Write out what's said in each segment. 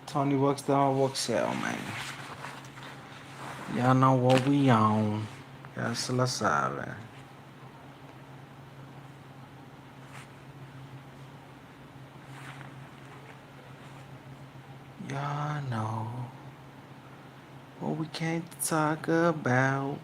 $20 the whole book sale, man. Y'all know what we on. Ya se la saben. Y'all know what we can't talk about.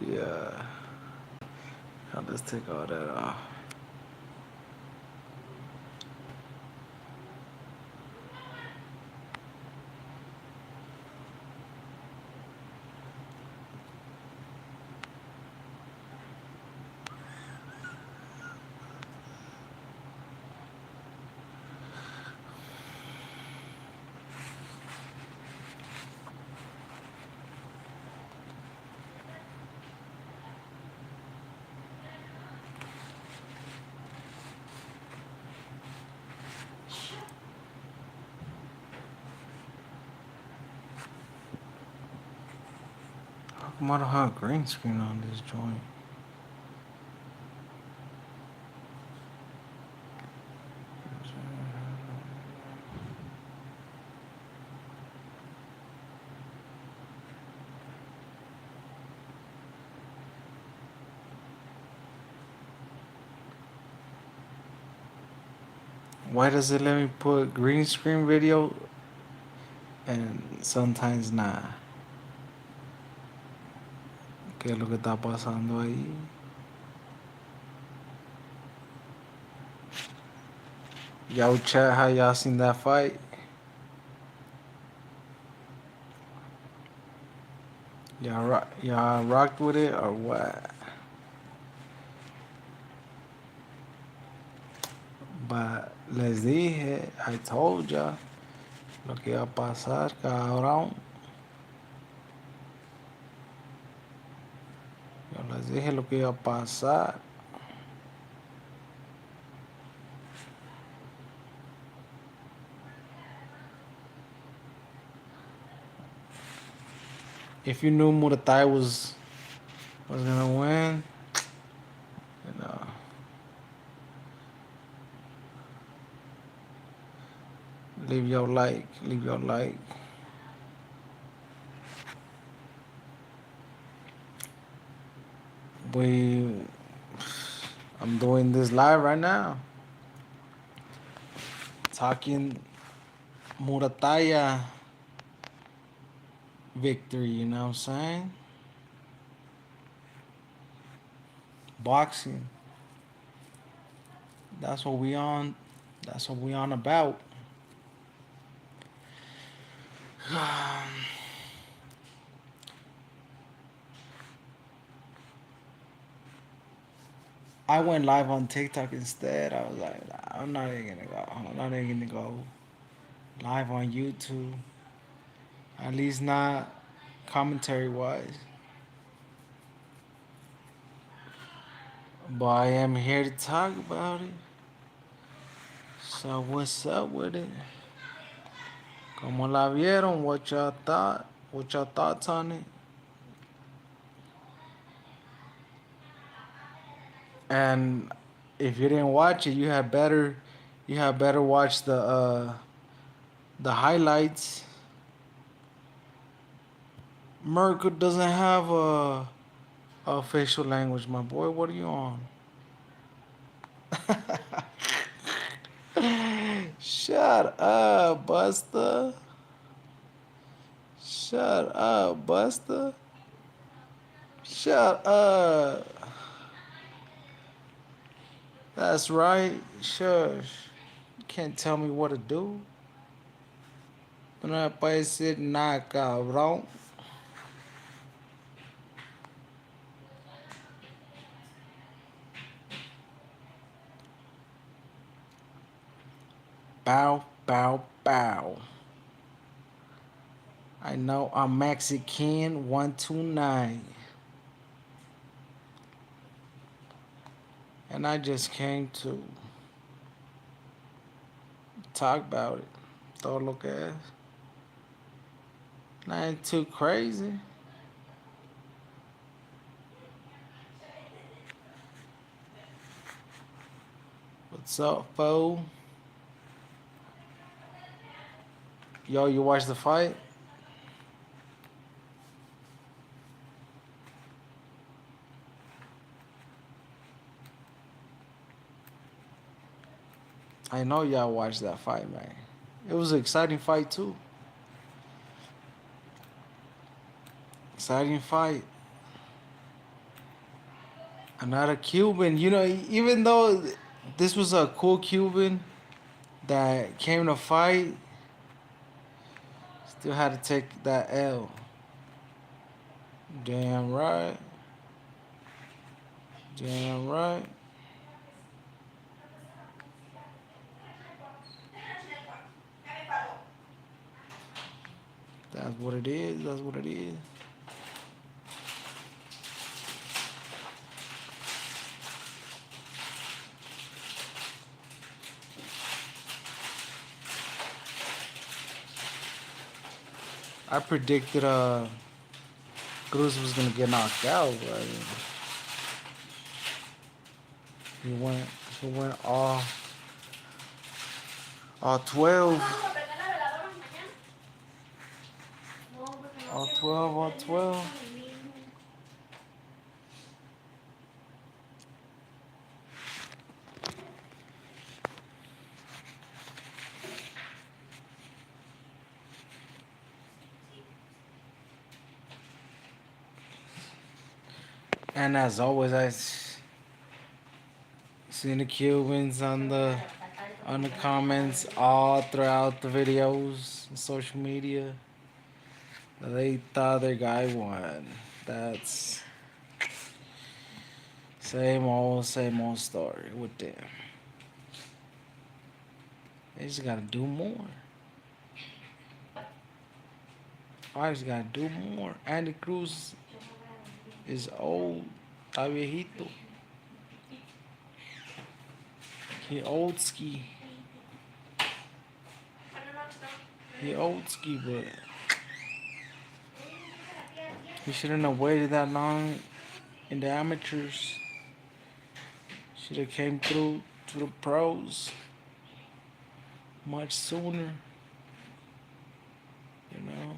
Yeah. I'll just take all that off. How come I don't have a green screen on this joint? Why does it let me put green screen video and sometimes not? ¿Qué es lo que está pasando ahí? Y'all chat how y'all seen that fight? Y'all rocked with it or what? But les dije, I told ya lo que iba a pasar, cabrón. Yo les dije lo que iba a pasar. If you knew Muratalla was gonna win, you know. Leave your like. I'm doing this live right now. Talking Muratalla victory, you know what I'm saying? Boxing. That's what we on. That's what we on about. I went live on TikTok instead. I was like, I'm not even gonna go. I'm not even gonna go live on YouTube. At least not commentary wise. But I am here to talk about it. So what's up with it? Como la vieron? What y'all thought? What y'all thoughts on it? And if you didn't watch it, you had better watch the highlights. Merkel doesn't have a official language, my boy. What are you on? Shut up, Buster. Shut up, Buster. Shut up. That's right. Shush. You can't tell me what to do. No puede ser nada, cabrón. Bow, bow, bow. I know I'm Mexican 129. And I just came to talk about it. Todo lo que es. Nothing too crazy. What's up, fool? Yo, you watch the fight? I know y'all watched that fight, man. It was an exciting fight, too. Exciting fight. Another Cuban. You know, even though this was a cool Cuban that came to fight, still had to take that L. Damn right. Damn right. That's what it is. That's what it is. I predicted Cruz was gonna get knocked out, but he went he went all 12. All 12, all 12. And as always, seen the Cubans on the comments all throughout the videos and social media. They thought their guy won. That's same old story with them. They just gotta do more. I just gotta do more. Andy Cruz is old. Está viejito. He old ski. He old ski, but he shouldn't have waited that long in the amateurs. Should have came through to the pros much sooner. You know,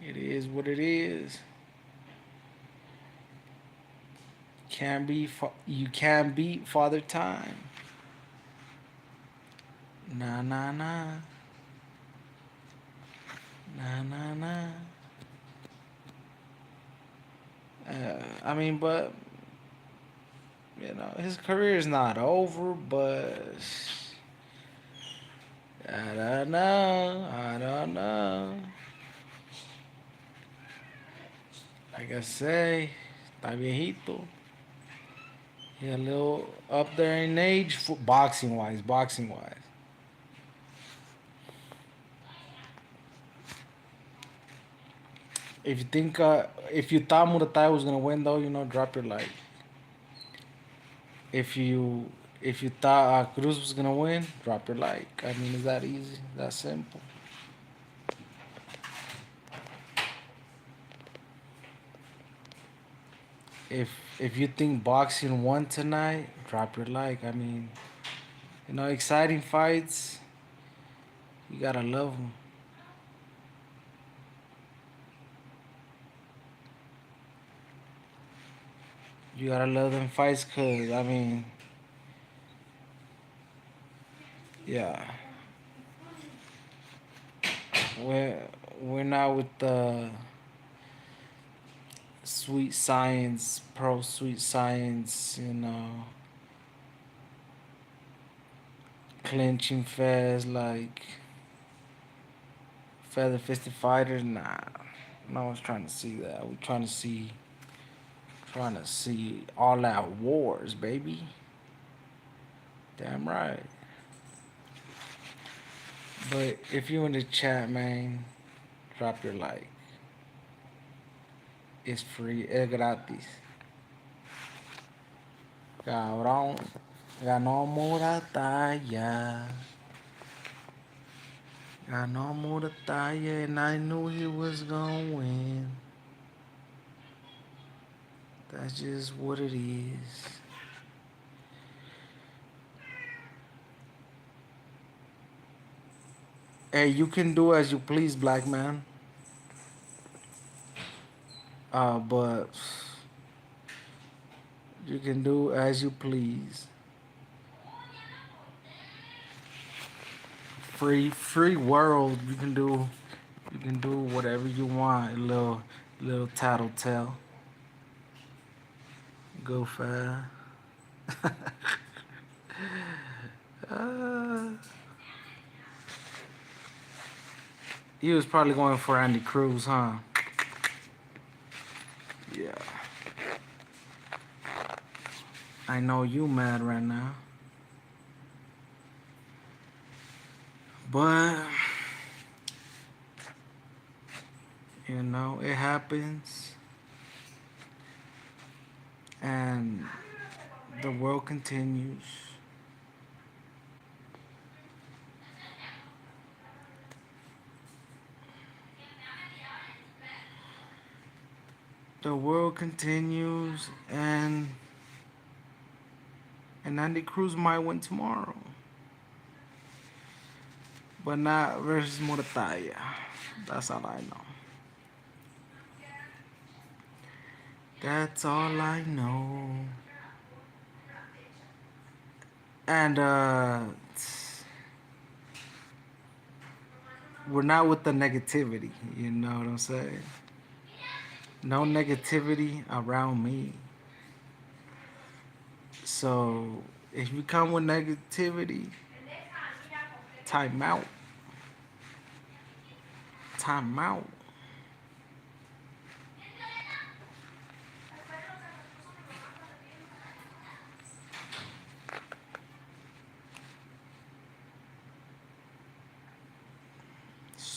it is what it is. You can't beat Father Time. Nah, nah, nah. Nah, nah, nah. I mean, but you know, his career is not over. But I don't know. I don't know. Like I say, está viejito. He a little up there in age, for boxing wise. Boxing wise. If you thought Muratalla was gonna win, though, you know, drop your like. If you if you thought Cruz was gonna win, drop your like. I mean, it's that easy, that simple. If if you think boxing won tonight, drop your like. I mean, you know, exciting fights. You gotta love them. You gotta love them fights, cause I mean, yeah, we're we're not with sweet science, pro sweet science, clinching fast, like feather fisted fighters. Nah, no one's trying to see that. We're trying to see all out wars, baby. Damn right. But if you in the chat, man, drop your like. It's free, es gratis. Cabrón, ganó Muratalla. Ganó Muratalla, and I knew he was gonna win. That's just what it is. Hey, you can do as you please, black man. But you can do as you please. Free world. You can do whatever you want. Little tattletale. Go fast. uh, he was probably going for Andy Cruz, huh? Yeah. I know you mad right now. But it happens, and the world continues. The world continues, and Andy Cruz might win tomorrow, but not versus Muratalla. That's all I know. That's all I know. And we're not with the negativity. You know what I'm saying? No negativity around me. So if you come with negativity, time out. Time out.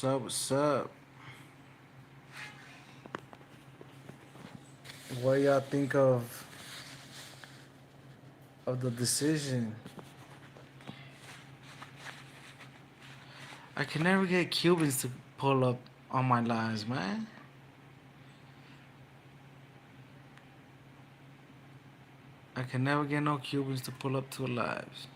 What's up? What y'all think of the decision? I can never get Cubans to pull up on my lives, man. I can never get no Cubans to pull up to lives.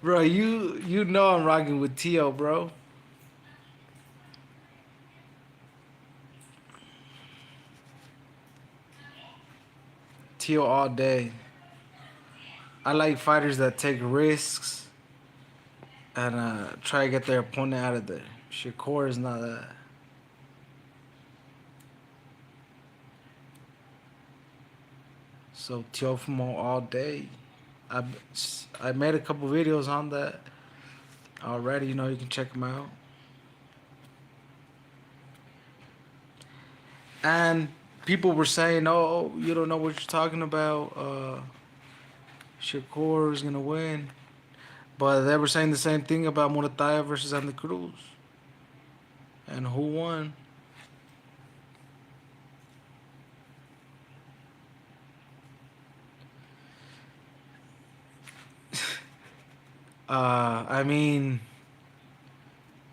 Bro, you know I'm rocking with Tio, bro. Tio all day. I like fighters that take risks and try to get their opponent out of there. Shakur is not that. So Teofimo all day. I I made a couple videos on that already. You can check them out. And people were saying, "Oh, you don't know what you're talking about. Shakur is gonna win," but they were saying the same thing about Muratalla versus Andy Cruz. And who won? I mean,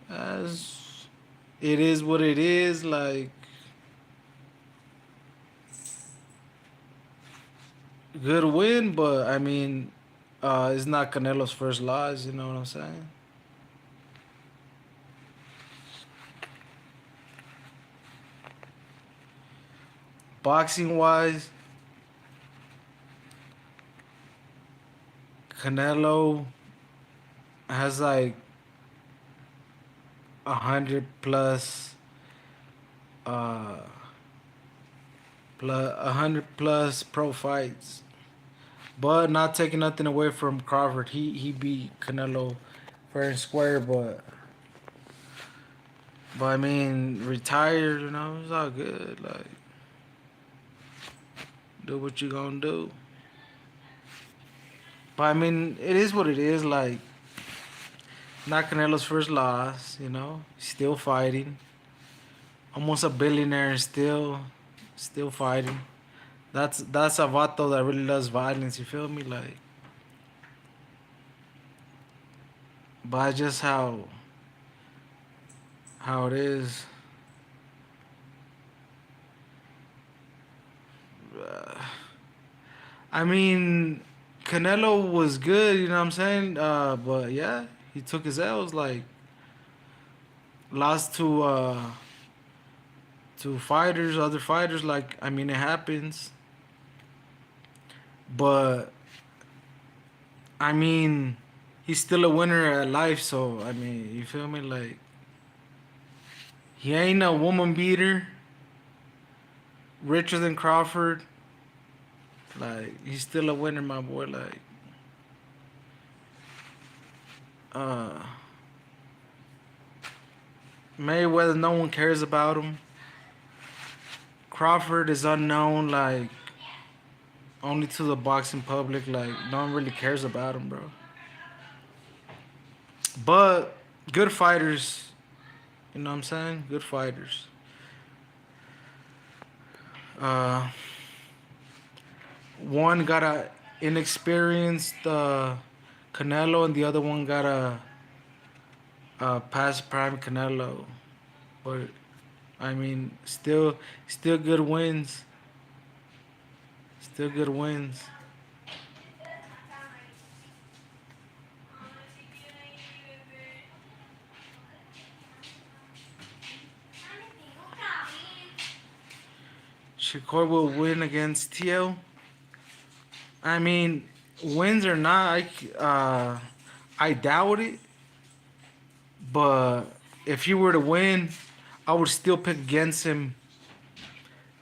as it is what it is. Like, good win, but I mean, it's not Canelo's first loss. You know what I'm saying? Boxing wise, Canelo has like 100 plus, uh, 100 plus pro fights. But not taking nothing away from Crawford. He beat Canelo fair and square, but I mean retired, it's all good. Like do what you gonna do. But I mean it is what it is. Like not Canelo's first loss, still fighting. Almost a billionaire and still fighting. That's a vato that really loves violence. You feel me? Like, but just how it is. Uh, I mean, Canelo was good. You know what I'm saying? But yeah, he took his L's. Like lost to fighters, other fighters. Like I mean, it happens. But I mean, he's still a winner at life. So I mean, you feel me? Like he ain't a woman beater. Richer than Crawford. Like he's still a winner, my boy. Like, uh, Mayweather, no one cares about him. Crawford is unknown, like only to the boxing public. Like no one really cares about him, bro. But good fighters, you know what I'm saying? Good fighters. Uh, One got a inexperienced Canelo, and the other one got a past prime Canelo. But I mean, still good wins. Still good wins. Shakur will win against Tio. I mean, wins or not, I doubt it. But if he were to win, I would still pick against him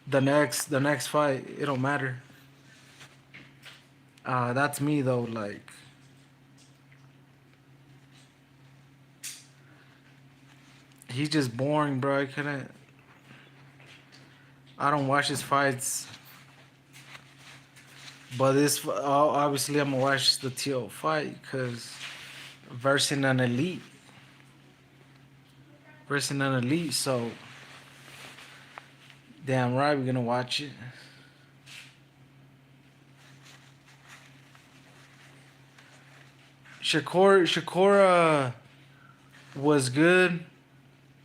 the next fight. It don't matter. That's me though. Like he's just boring, bro. I couldn't. I don't watch his fights. But obviously I'm gonna watch the Tio fight because versing an elite, So damn right we're gonna watch it. Shakura was good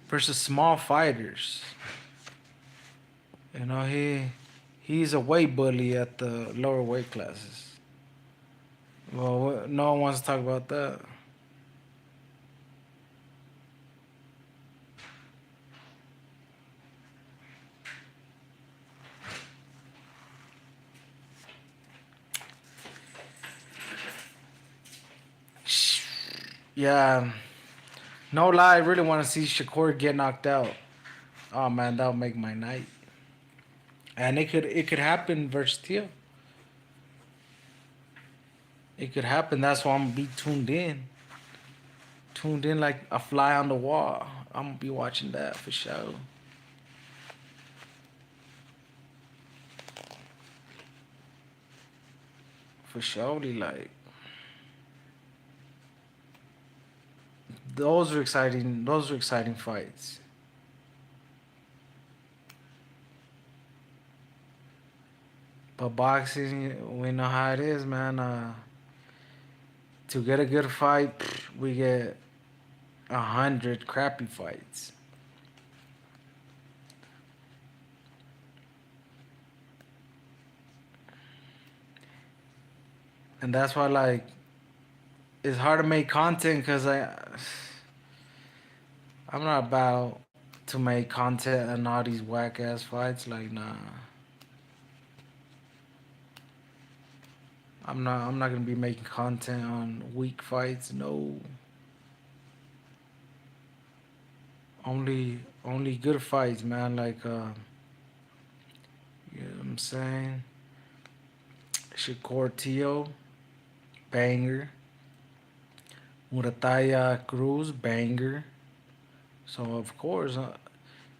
versus small fighters. He's a weight bully at the lower weight classes. Well, no one wants to talk about that. Yeah, no lie, I really want to see Shakur get knocked out. Oh man, that would make my night. And it could happen versus Tio. It could happen. That's why I'm gonna be tuned in like a fly on the wall. I'm gonna be watching that for sure. For surely, like those are exciting. Those are exciting fights. But boxing, we know how it is, man. To get a good fight, we get 100 crappy fights. And that's why, like, it's hard to make content because I'm not about to make content on all these whack ass fights. Like, nah, I'm not gonna be making content on weak fights. No. Only good fights, man. Like you know what I'm saying? Shakur Tio, banger. Muratalla Cruz, banger. So of course,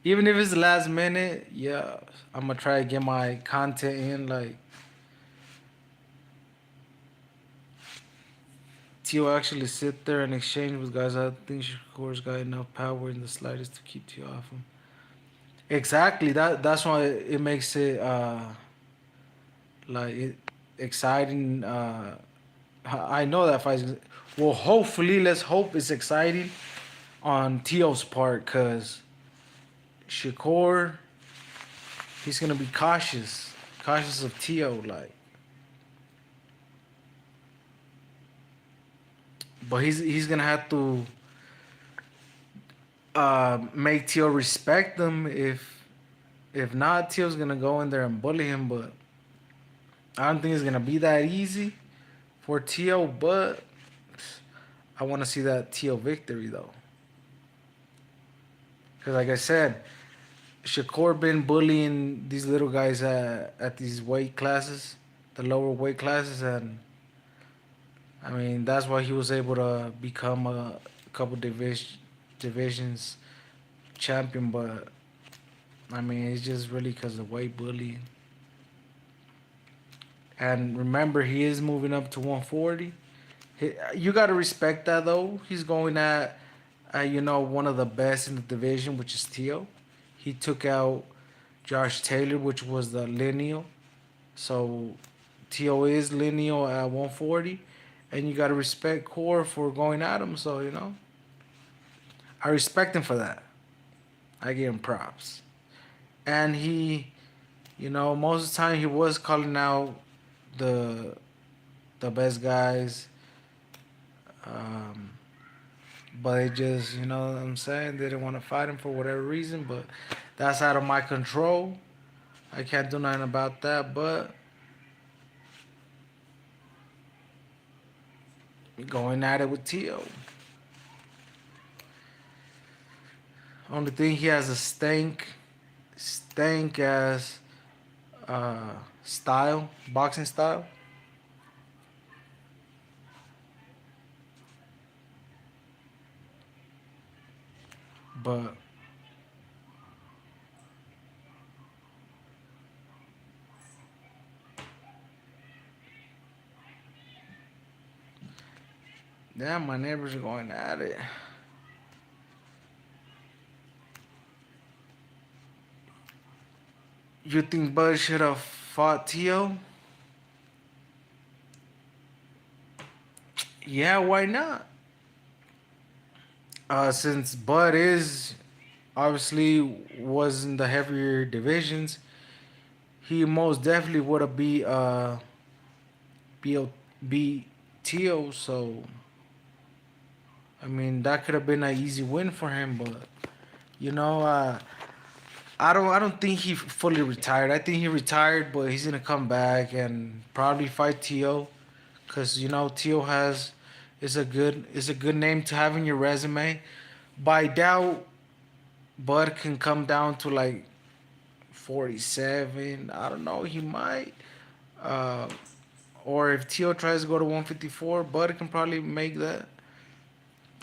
even if it's the last minute, yeah, I'm gonna try to get my content in. Like Tio actually sit there and exchange with guys. I think Shakur's got enough power in the slightest to keep Tio off him. Exactly. That's why it makes it like exciting. I know that fight. Well, hopefully, let's hope it's exciting on Tio's part, cause Shakur, he's gonna be cautious of Tio, like. But he's gonna have to make Tio respect him. If not, Tio's gonna go in there and bully him. But I don't think it's gonna be that easy for Tio. But I want to see that Tio victory though, because like I said, Shakur been bullying these little guys at these weight classes, the lower weight classes, and I mean that's why he was able to become a couple divisions champion. But I mean it's just really because of weight bullying. And remember, he is moving up to 140. You got to respect that though. He's going at one of the best in the division, which is Tio. He took out Josh Taylor, which was the lineal. So Tio is lineal at 140, and you got to respect Core for going at him. So I respect him for that. I give him props. And most of the time he was calling out the the best guys. Um, but they just, you know what I'm saying, they didn't want to fight him for whatever reason. But that's out of my control. I can't do nothing about that. But going at it with Tio. Only thing he has a stank as style, boxing style. But damn, my neighbors are going at it. You think Bud should have fought Tio? Yeah, why not? Since Bud is obviously was in the heavier divisions, he most definitely would have beat beat Tio. So I mean that could have been an easy win for him. But you know, I don't think he fully retired. I think he retired, but he's gonna come back and probably fight Tio, cause Tio has is a good name to have in your resume. But I doubt Bud can come down to like 47. I don't know. He might. Uh, or if Tio tries to go to 154, Bud can probably make that.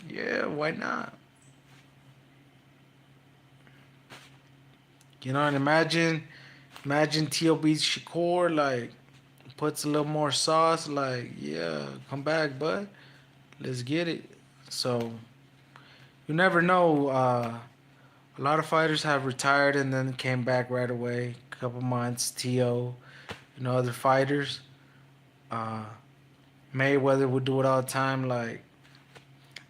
Yeah, why not? And imagine Tio beats Shakur, like puts a little more sauce, like yeah, come back, Bud. Let's get it. So you never know. A lot of fighters have retired and then came back right away. Couple months. Tio, other fighters. Uh, Mayweather would do it all the time. Like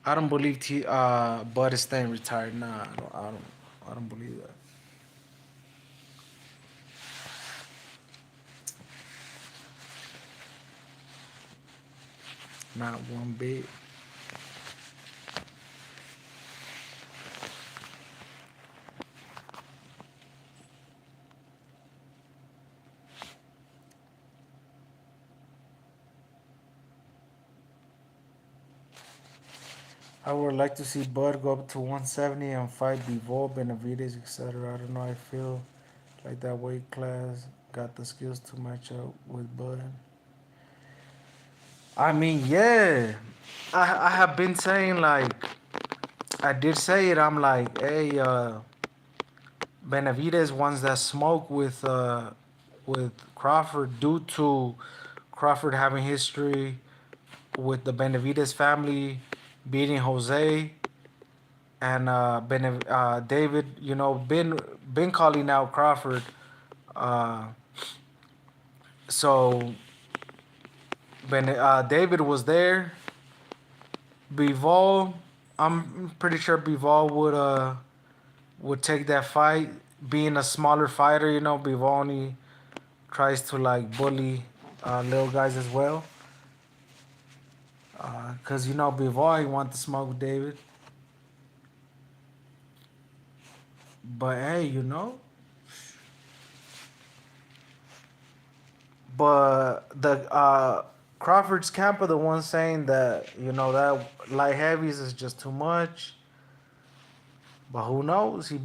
I don't believe Bud is staying retired. Nah, I don't believe that. Not one bit. I would like to see Bud go up to 170 and fight Bivol, Benavides, etc. I don't know. I feel like that weight class got the skills to match up with Bud. I mean, yeah. I have been saying like I did say it. I'm like, hey, Benavides wants that smoke with Crawford due to Crawford having history with the Benavides family beating Jose and David. You know, been calling out Crawford. Uh, so David was there. Bivol, I'm pretty sure Bivol would take that fight. Being a smaller fighter, you know, Bivol only tries to like bully little guys as well. Cause you know Bivol he want to smoke with David, but hey, you know, but the Crawford's camp are the ones saying that you know that light heavies is just too much. But who knows? He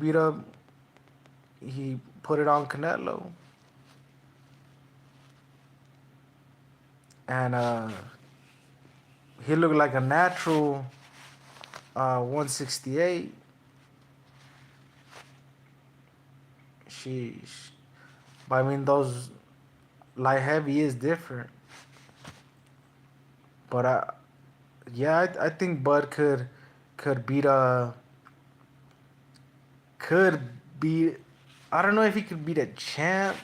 put it on Canelo, and he looked like a natural 168. Sheesh. But I mean, those light heavy is different. But yeah, I think Bud could beat a could beat. I don't know if he could beat a champ.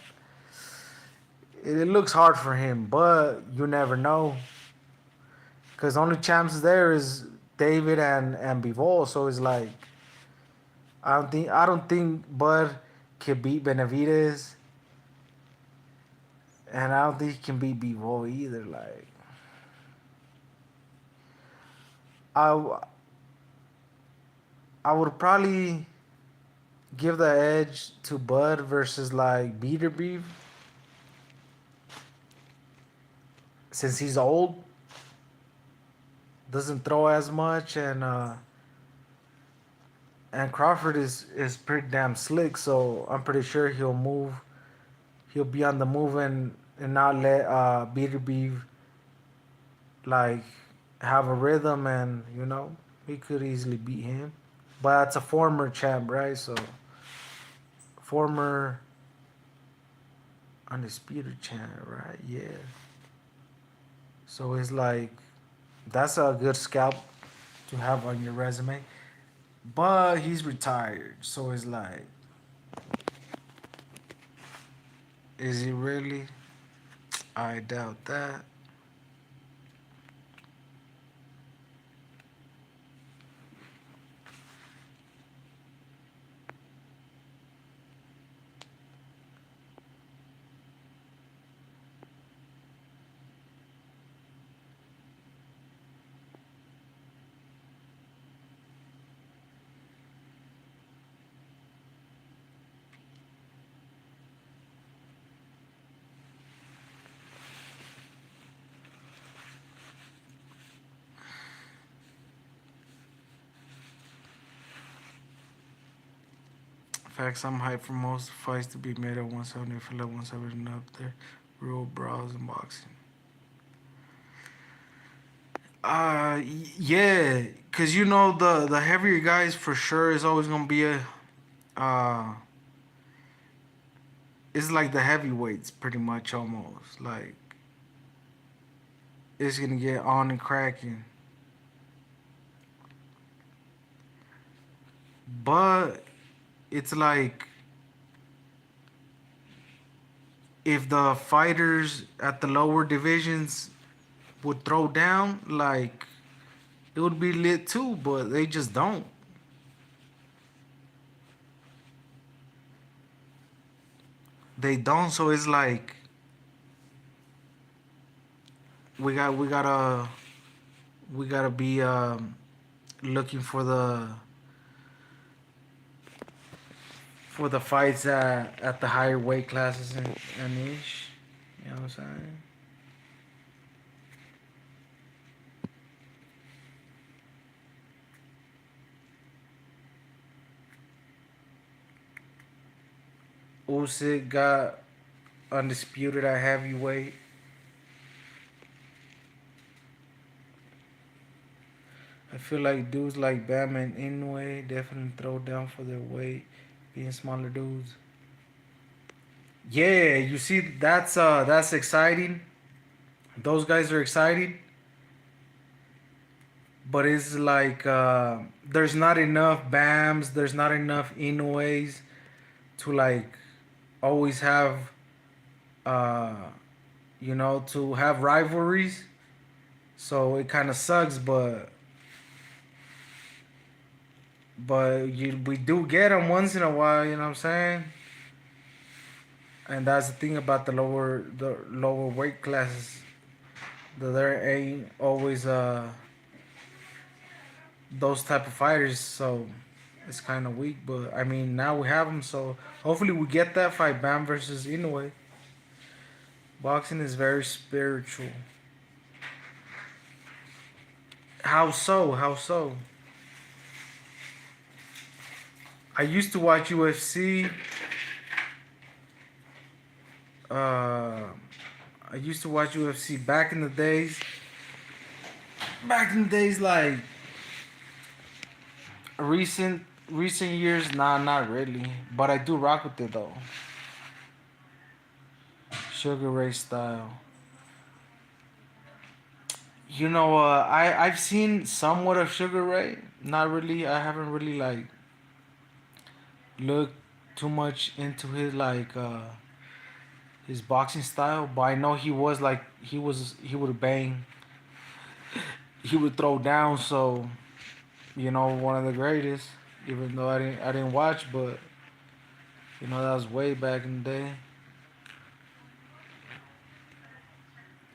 It looks hard for him, but you never know. Cause only champs there is David and Bivol. So it's like I don't think Bud can beat Benavides, and I don't think he can beat Bivol either. Like I I would probably give the edge to Bud versus like Beater Beef since he's old, doesn't throw as much, and Crawford is pretty damn slick. So I'm pretty sure he'll move. He'll be on the move and not let Beater Beef like have a rhythm, and you know he could easily beat him. But that's a former champ, right? So former undisputed champ, right? Yeah. So it's like that's a good scalp to have on your resume. But he's retired, so it's like, is he really? I doubt that. Facts, I'm hyped for most fights to be made at 170. I feel like 170 and up there. Real brawls in boxing. Yeah, cause you know the heavier guys for sure is always gonna be a uh, it's like the heavyweights pretty much almost like it's gonna get on and cracking. But it's like if the fighters at the lower divisions would throw down, like it would be lit too, but they just don't. They don't, so it's like we gotta we gotta be looking for the fights at the higher weight classes and ish. You know what I'm saying? Usyk got undisputed at heavyweight. I feel like dudes like Bam and Inoue definitely throw down for their weight, being smaller dudes. Yeah, you see, that's exciting. Those guys are exciting, but it's like there's not enough Bams, there's not enough Inoues to like always have uh, to have rivalries. So it kind of sucks, but we do get them once in a while. You know what I'm saying? And that's the thing about the lower weight classes. That there ain't always those type of fighters, so it's kind of weak. But I mean, now we have them, so hopefully we get that fight, Bam versus Inoue. Boxing is very spiritual. How so? How so? I used to watch UFC. Uh, I used to watch UFC back in the days. Back in the days, like recent years, nah, not really. But I do rock with it though. Sugar Ray style. I've seen somewhat of Sugar Ray. Not really. I haven't really like looked too much into his boxing style, but I know he would bang, he would throw down. So one of the greatest. Even though I didn't watch, but that was way back in the day.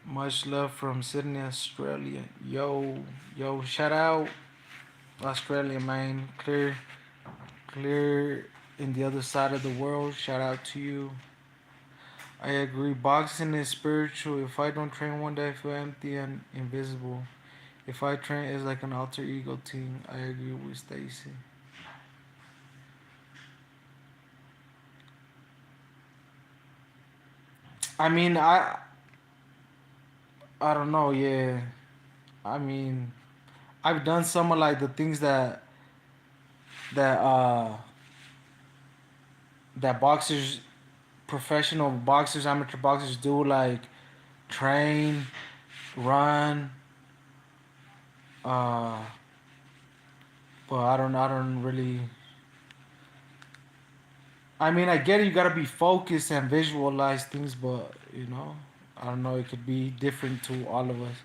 Much love from Sydney, Australia. Yo, shout out Australia, man. Clear in the other side of the world. Shout out to you. I agree. Boxing is spiritual. If I don't train one day, I feel empty and invisible. If I train, it's like an alter ego team. I agree with Stacy. I mean, I don't know. Yeah, I mean, I've done some of like the things that uh that boxers, professional boxers, amateur boxers do, like train, run. Uh, but I don't really. I mean, I get it. You gotta be focused and visualize things, but I don't know. It could be different to all of us.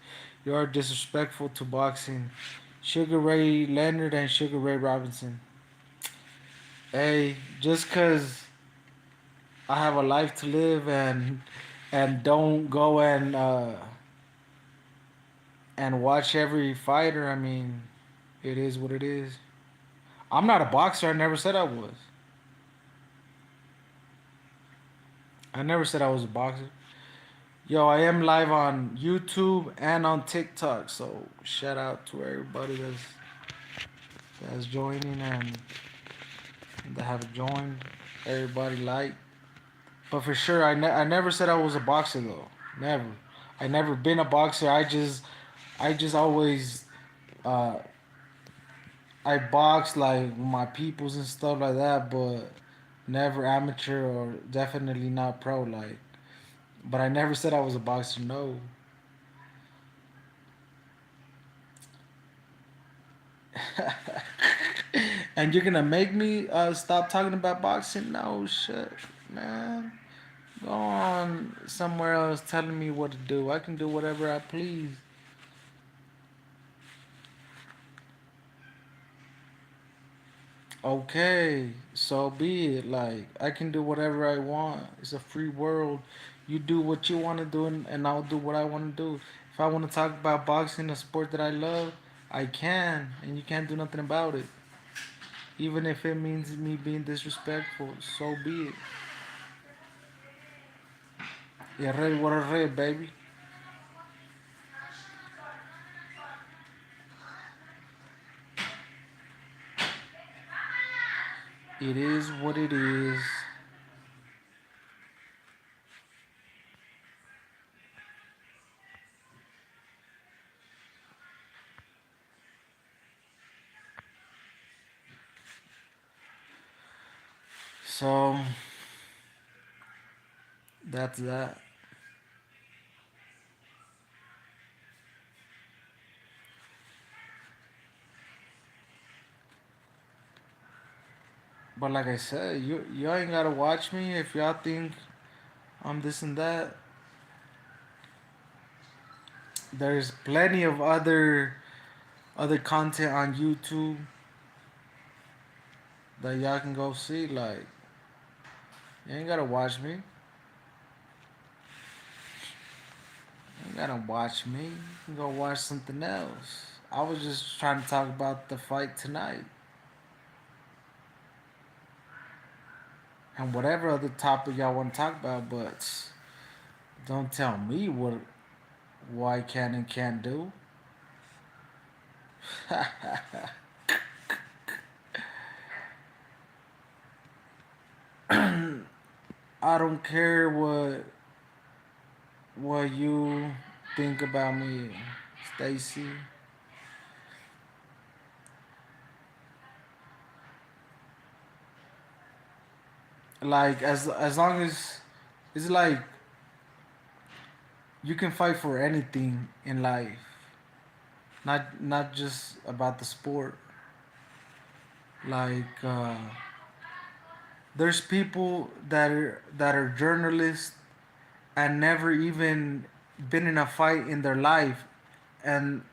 You are disrespectful to boxing. Sugar Ray Leonard and Sugar Ray Robinson. Hey, just cause I have a life to live and don't go and watch every fighter. I mean, it is what it is. I'm not a boxer. I never said I was. I never said I was a boxer. Yo, I am live on YouTube and on TikTok. So shout out to everybody that's joining and that have joined. Everybody like. But for sure, I never said I was a boxer though. Never. I never been a boxer. I just always uh I box like with my peoples and stuff like that, but never amateur or definitely not pro like. But I never said I was a boxer. No. And you're gonna make me stop talking about boxing? No shit, man. Go on somewhere else telling me what to do. I can do whatever I please. Okay, so be it. Like, I can do whatever I want. It's a free world. You do what you want to do, and I'll do what I want to do. If I want to talk about boxing, a sport that I love, I can, and you can't do nothing about it. Even if it means me being disrespectful, so be it. Yeah, red, what a red, baby. It is what it is. So that's that. But like I said, you ain't gotta watch me if y'all think I'm this and that. There's plenty of other content on YouTube that y'all can go see. Like you ain't gotta watch me. You ain't gotta watch me. You can go watch something else. I was just trying to talk about the fight tonight and whatever other topic y'all want to talk about, but don't tell me what I can and can't do. I don't care what you think about me, Stacy. Like as long as it's like you can fight for anything in life, not just about the sport. Like there's people that are journalists and never even been in a fight in their life, and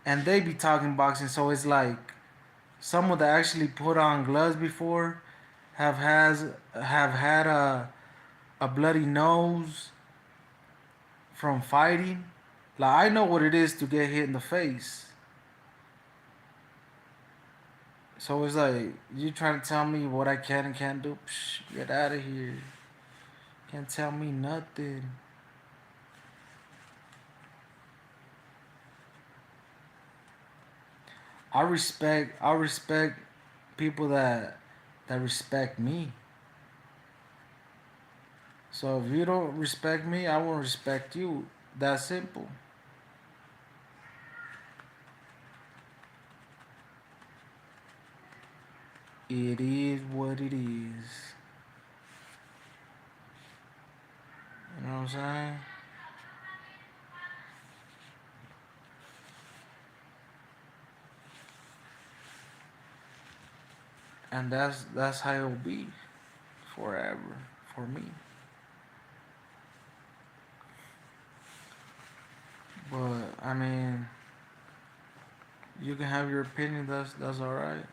and they be talking boxing. So it's like someone that actually put on gloves before have had a bloody nose from fighting. Like I know what it is to get hit in the face. So it's like you trying to tell me what I can and can't do? Psh, get out of here! Can't tell me nothing. I respect people that respect me. So if you don't respect me, I won't respect you. That simple. It is what it is. You know what I'm saying? And that's how it'll be forever for me. But I mean, you can have your opinion. That's all right.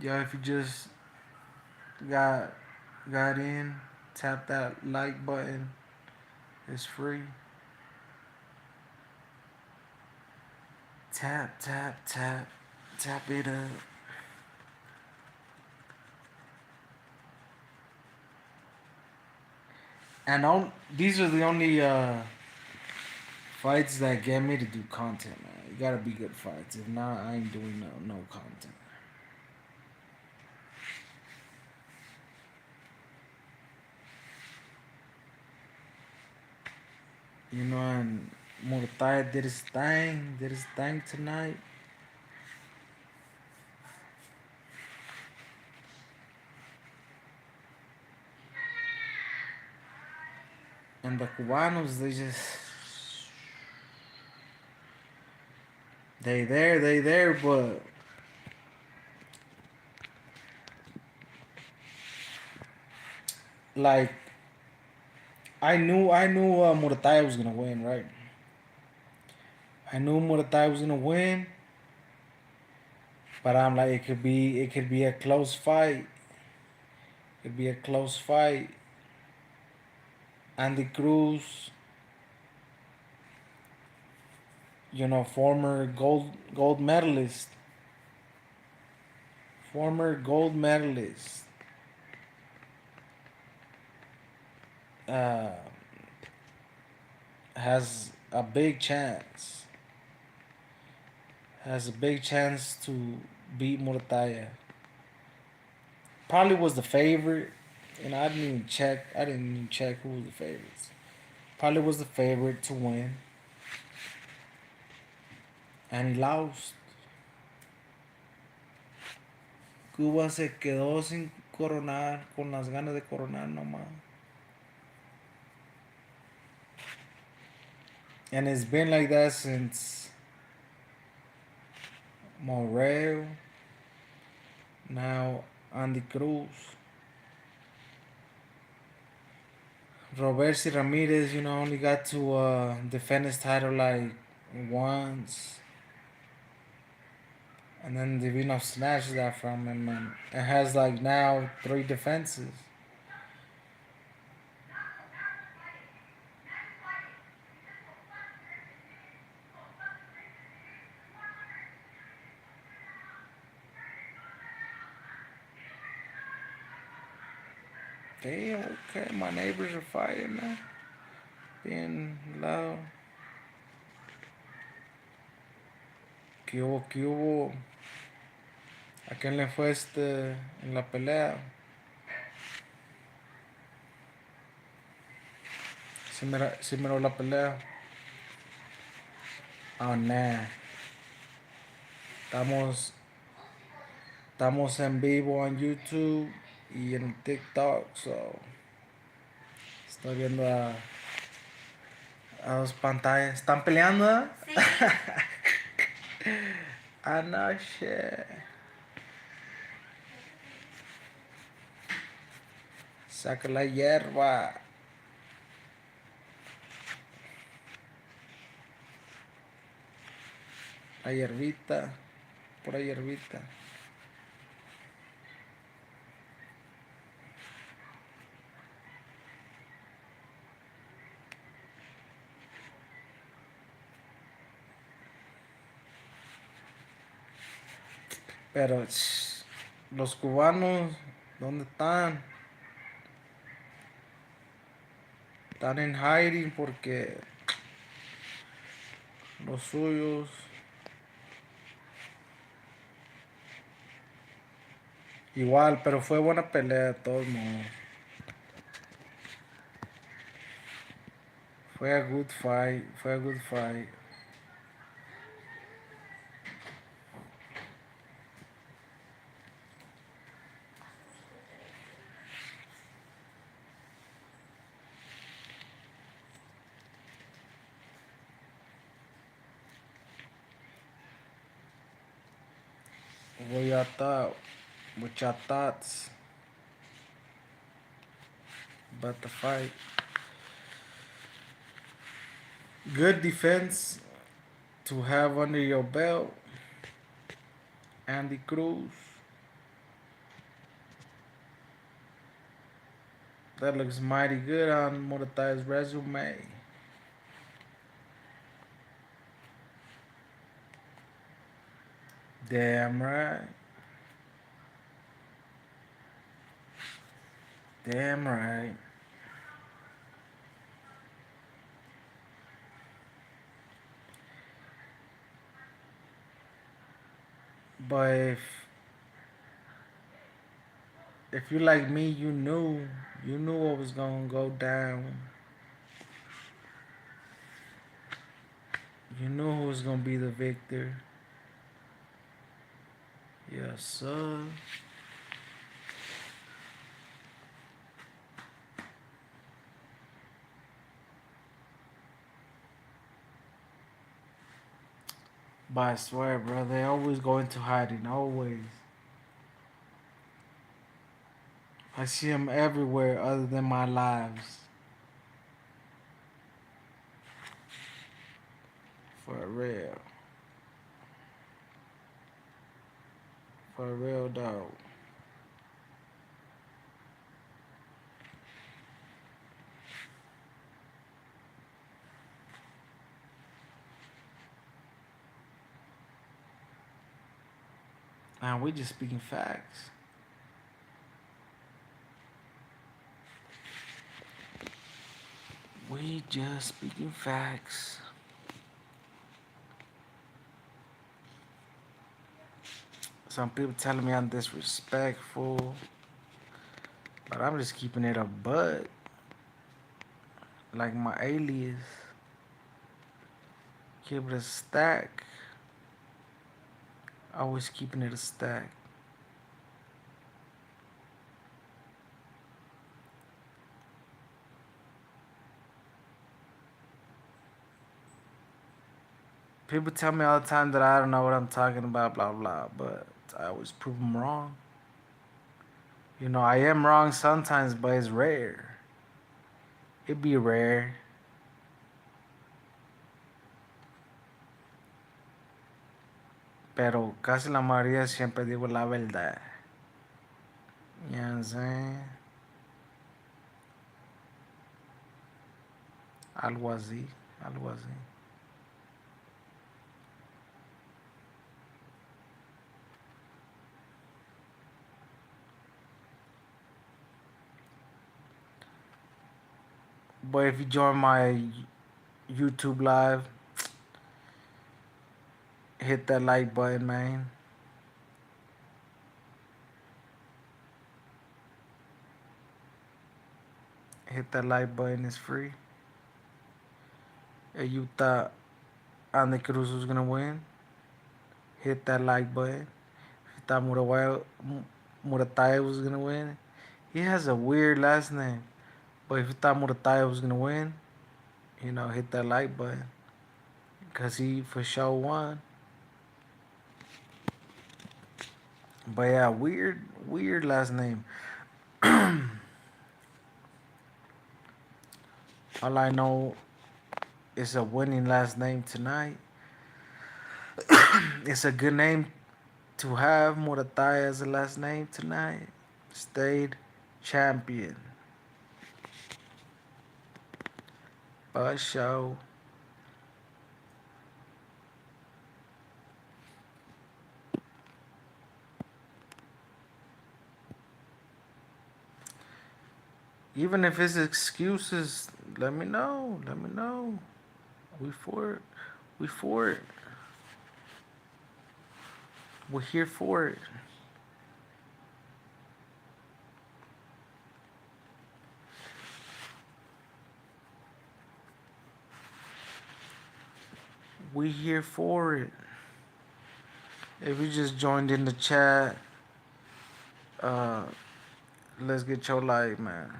Yeah, if you just got got in, tap that like button. It's free. Tap tap tap tap it up. And these are the only fights that get me to do content, man. You gotta be good fights. If not, I ain't doing no content. You know, and Muratalla did his thing tonight. And the Cubanos, they there, but like I knew Muratalla was gonna win, right? I knew Muratalla was gonna win, but I'm like it could be a close fight. It could be a close fight. Andy Cruz, former gold medalist, former gold medalist, uh, has a big chance. Has a big chance to beat Muratalla. Probably was the favorite. I didn't even check. I didn't even check who was the favorites. Probably was the favorite to win. and he lost. Cuba se quedó sin coronar, con las ganas de coronar nomás. And it's been like that since Morel, now Andy Cruz. Roberto Ramirez, only got to defend his title like once. And then Divino snatched that from him and it has like now 3 defenses. Damn, okay, my neighbors are fighting now. Being loud. ¿Qué hubo? ¿Qué hubo? ¿A quién le fue en la pelea? Sí miró la pelea. Oh, nah. Estamos, estamos en vivo en YouTube y en TikTok, so estoy viendo a dos pantallas. ¿Están peleando? Sí. Ah, no shit. Saca la hierba. La hierbita. Pura hierbita. Pero los cubanos, ¿dónde están? Están en hiding porque los suyos. Igual, pero fue buena pelea de todos modos. Fue a good fight, fue a good fight. What your thoughts about the fight? Good defense to have under your belt. Andy Cruz. That looks mighty good on Muratalla's resume. Damn right. Damn right. But if you like me, you knew what was gonna go down. You knew who was gonna be the victor. Yes, sir. But I swear, bro, they always go into hiding. Always. I see them everywhere other than my lives. For real. For real, though. Now we just speaking facts. We just speaking facts. Some people telling me I'm disrespectful, but I'm just keeping it a butt. Like my alias. Keep it a stack. Always keeping it a stack. People tell me all the time that I don't know what I'm talking about, blah blah, but I always prove them wrong. You know, I am wrong sometimes, but it's rare. It be rare. Pero casi la mayoría siempre digo la verdad. You know what I'm saying? Algo así. Algo así. But if you join my YouTube live, hit that like button, man. Hit that like button. It's free. If you thought Andy Cruz was gonna win, hit that like button. If you thought Muratalla was gonna win, he has a weird last name. But if you thought Muratalla was gonna win, hit that like button. Cause he for sure won. But yeah, weird last name. All I know is a winning last name tonight. It's a good name to have. Muratalla as a last name tonight. State champion. For sure. Even if it's excuses, let me know. Let me know. We for it. We for it. We're here for it. We here for it. If you just joined in the chat, uh, let's get your like, man.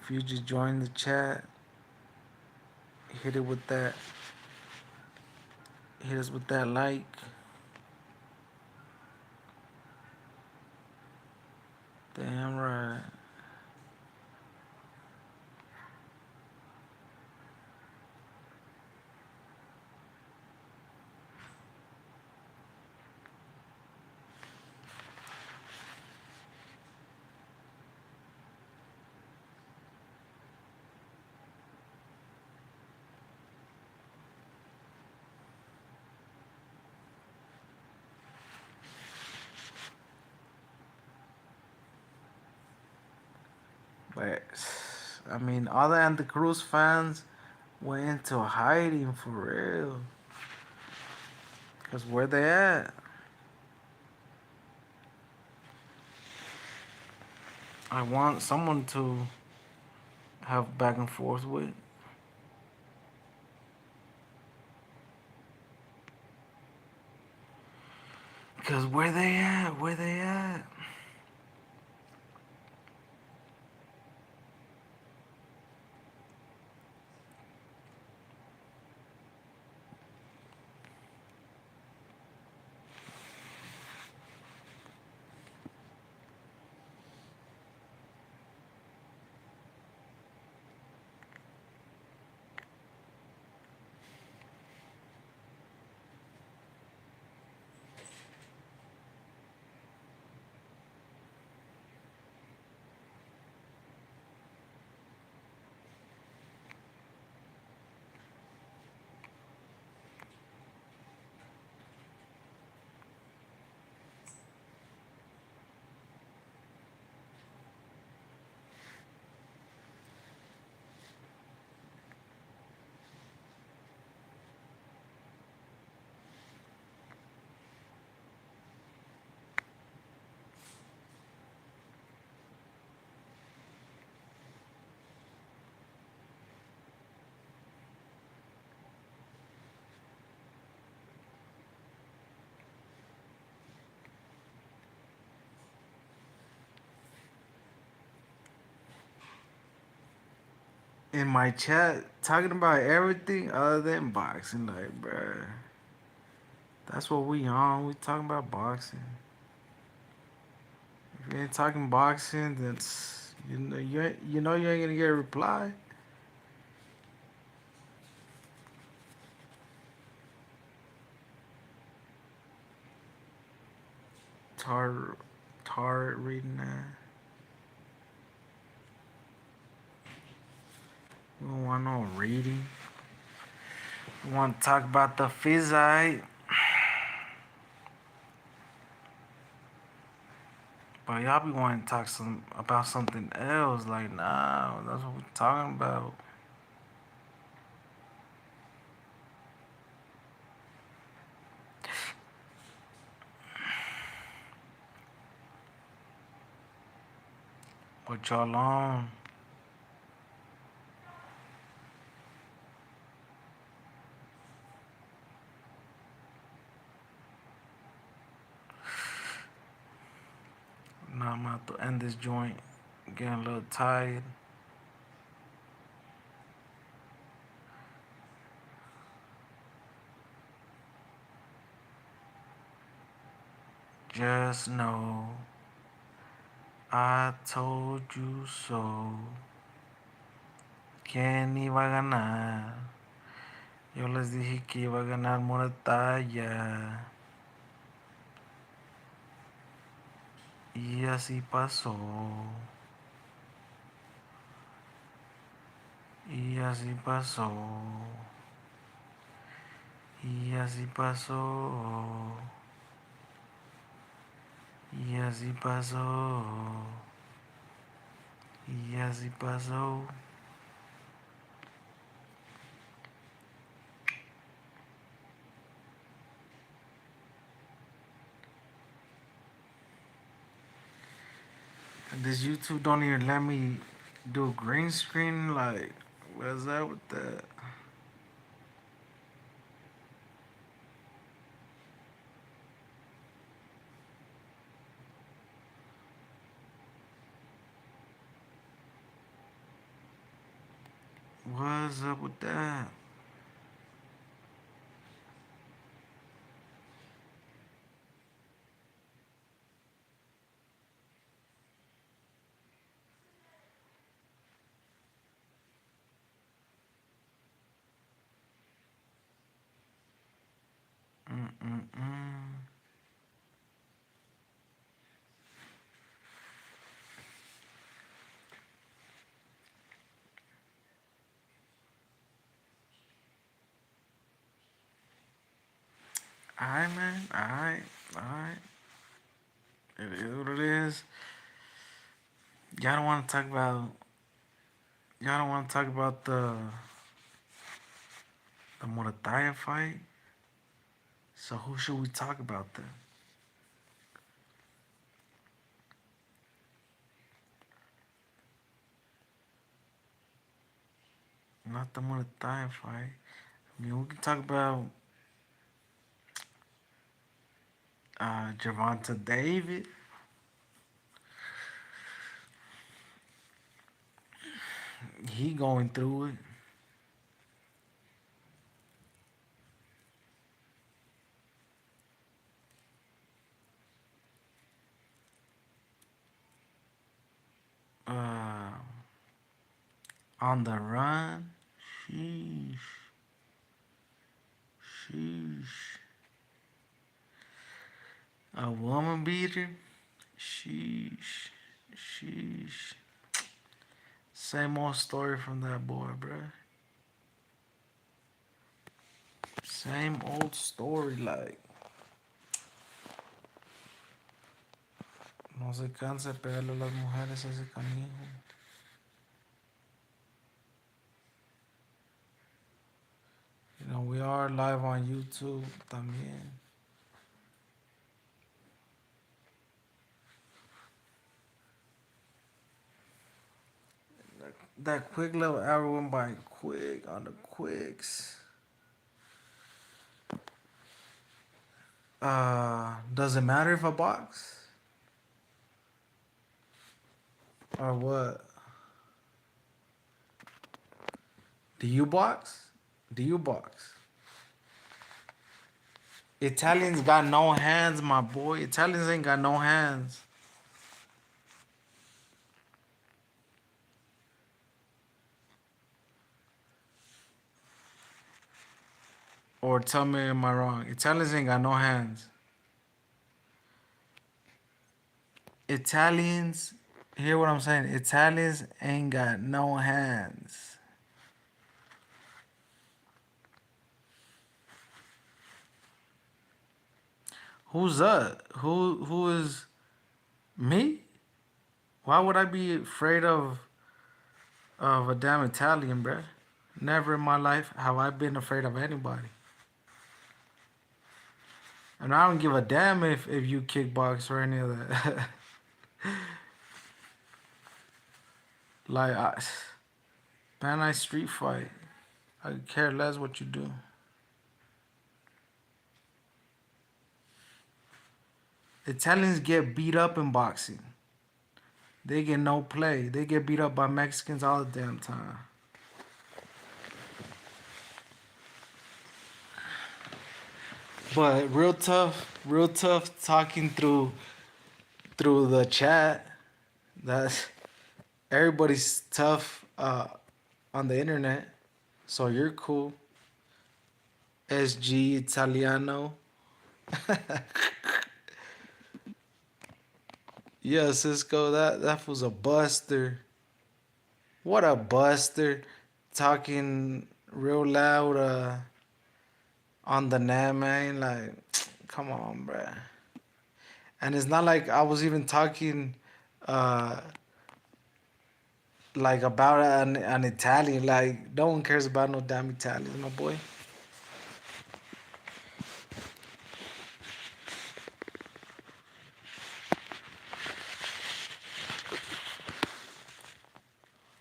If you just joined the chat, hit it with that. Hit us with that like. Damn right. But I mean, all the Andy Cruz fans went into hiding for real. Cause where they at? I want someone to have back and forth with. Cause where they at? Where they at? in my chat talking about everything other than boxing. Like, bruh, that's what we on. We talking about boxing. If you ain't talking boxing, then you ain't gonna get a reply. Tar, tar reading that. We don't want no reading. We want to talk about the physite. But y'all be wanting to talk about something else. Like, nah, that's what we talking about. What y'all on? Now I'm about to end this joint. Getting a little tired. Just know I told you so. ¿Quién iba a ganar? Yo les dije que iba a ganar Muratalla. Y así pasó. Y así pasó. Y así pasó. Y así pasó. Y así pasó. This YouTube don't even let me do a green screen. Like, what's that with that? What's up with that? Mm-mm-mm. Alright, man. Alright. Alright. It is what it is. Y'all don't want to talk about. Y'all don't want to talk about the Muratalla fight. So who should we talk about then? Not the Muratalla fight. I mean, we can talk about Javante David. He going through it. Uh, on the run. Sheesh. Sheesh. A woman beater. Sheesh. Sheesh. Same old story from that boy, bruh. Same old story, like. No se cansa de pegarle a las mujeres a ese canijo. You know, we are live on YouTube también. That quick little hour went by quick on the quicks. Does it matter if I box? Or what? The U box? The U box. Italians got no hands, my boy. Italians ain't got no hands. Or tell me, am I wrong? Italians ain't got no hands. Italians, hear what I'm saying? Italians ain't got no hands. Who's that? Who is me? Why would I be afraid of a damn Italian, bruh? Never in my life have I been afraid of anybody. And I don't give a damn if you kickbox or any of that. like, man, I street fight. I care less what you do. Italians get beat up in boxing. They get no play. They get beat up by Mexicans all the damn time. But real tough talking through the chat. That's everybody's tough on the internet. So you're cool. SG Italiano. Yeah, Cisco, that was a buster. What a buster. Talking real loud on the net, man. Like, come on, bruh. And it's not like I was even talking uh like about an Italian. Like, no one cares about no damn Italians, my boy.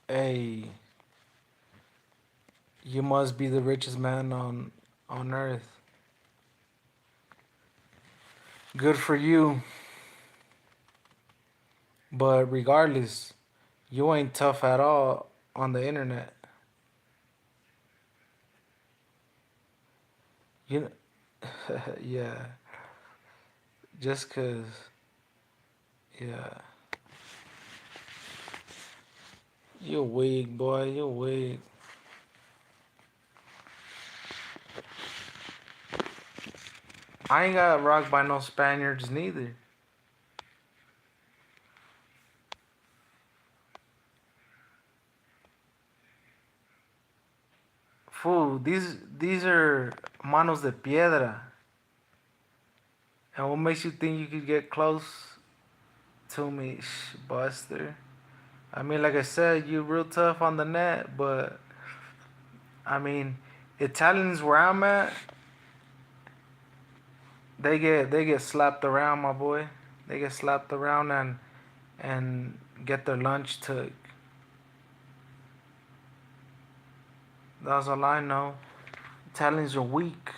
Hey, you must be the richest man on earth. Good for you. But regardless, you ain't tough at all on the internet. You, yeah. Just cause, yeah. You weak, boy. You weak. I ain't got rocked by no Spaniards neither. Fool, these are manos de piedra. And what makes you think you could get close to me, Buster? I mean, like I said, you real tough on the net, but I mean, Italians where I'm at, they get slapped around, my boy. They get slapped around and get their lunch took. That's all I know. Italians are weak.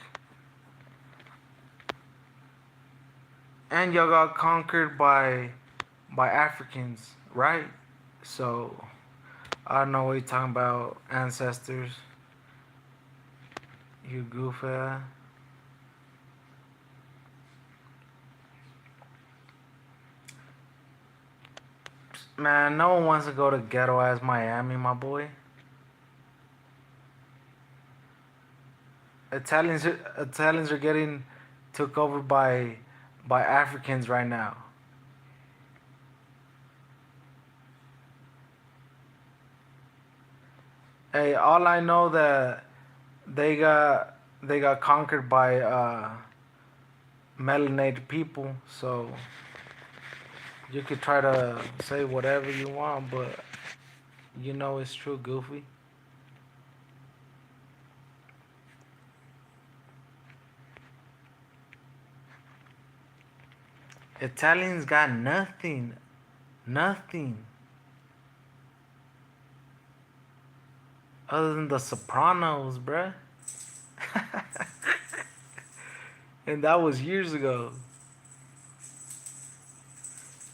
And y'all got conquered by Africans, right? So I don't know what you're talking about, ancestors. You goofy ass. Man, no one wants to go to ghetto ass Miami, my boy. Italians are getting took over by Africans right now. Hey, all I know that they got conquered by melanated people, so you could try to say whatever you want, but you know it's true, Goofy. Italians got nothing, nothing other than the Sopranos, bruh. And that was years ago.